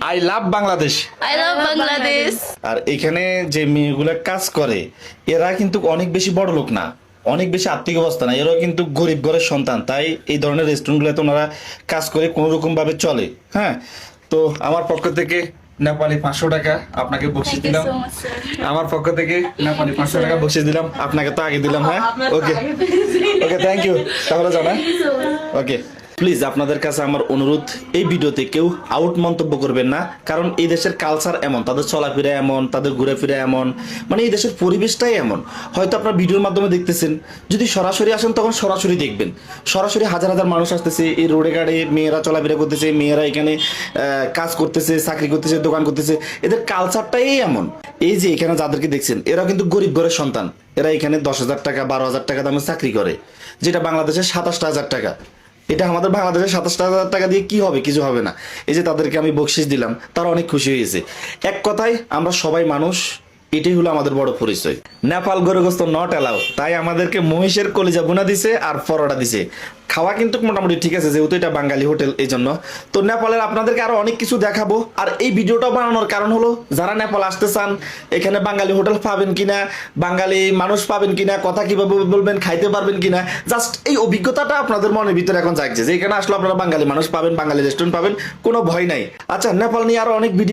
I love Bangladesh. I love Bangladesh. আর এখানে যে মেয়েগুলো কাজ করে এরা কিন্তু অনেক বেশি বড় লোক না, অনেক বেশি আর্থিক অবস্থা না, এরাও কিন্তু গরিব ঘরের সন্তান, তাই এই ধরনের রেস্টুরেন্টগুলোতে ওনারা কাজ করে কোনো রকম ভাবে চলে। হ্যাঁ, তো আমার পক্ষ থেকে নেপালি 500 টাকা আপনাকে বকশিশ দিলাম। আমার পক্ষ থেকে নেপালি 500 টাকা বকশিশ দিলাম, আপনাকে তো আগে দিলাম। হ্যাঁ, ওকে ওকে, থ্যাংক ইউ। তাহলে জানা ওকে। প্লিজ আপনাদের কাছে আমার অনুরোধ, এই ভিডিওতে কেউ আউট মন্তব্য করবেন না, কারণ এই দেশের কালচার এমন, তাদের চলাফেরা এমন, তাদের ঘুরে ফিরে এমন, মানে এই দেশের পরিবেশটাই এমন। হয়তো আপনার ভিডিওর মাধ্যমে দেখতেছেন, যদি সরাসরি আসেন তখন সরাসরি দেখবেন। সরাসরি হাজার হাজার মানুষ আসতেছে, এই রোডে গাড়ি মেয়েরা চলাফেরা করতেছে, মেয়েরা এখানে কাজ করতেছে, চাকরি করতেছে, দোকান করতেছে, এদের কালচারটাই এমন। এই যে এখানে যাদেরকে দেখছেন এরা কিন্তু গরিব ঘরের সন্তান, এরা এখানে 10,000 টাকা 12,000 টাকা দামে চাকরি করে, যেটা বাংলাদেশের 27,000 টাকা। এটা আমাদের বাংলাদেশে 27,000 টাকা দিয়ে কি হবে? কিছু হবে না। এই যে তাদেরকে আমি বকশিশ দিলাম, তারা অনেক খুশি হয়েছে। এক কথায় আমরা সবাই মানুষ, এটাই হলো আমাদের বড় পরিচয়। নেপাল গরুগ্রস্ত নট অ্যালাউ, তাই আমাদেরকে মহিষের কলিজা বুনা দিছে আর পরোটা দিছে। খাওয়া কিন্তু মোটামুটি ঠিক আছে, যেহেতু এটা বাঙালি হোটেল এই জন্য। তো নেপালের আপনাদেরকে আরো অনেক কিছু দেখাবো। আর এই ভিডিওটা বানানোর কারণ হলো, যারা নেপাল আসতে চান, এখানে বাঙালি হোটেল পাবেন কিনা, বাঙালি মানুষ পাবেন কিনা, কথা কিভাবে বলবেন, খাইতে পারবেন কিনা, জাস্ট এই অভিজ্ঞতাটা আপনাদের মনের ভিতরে এখন জাগছে যে এখানে আসলে আপনারা বাঙালি মানুষ পাবেন, বাঙালি রেস্টুরেন্ট পাবেন, কোনো ভয় নাই। আচ্ছা, নেপাল নিয়ে আরো অনেক ভিডিও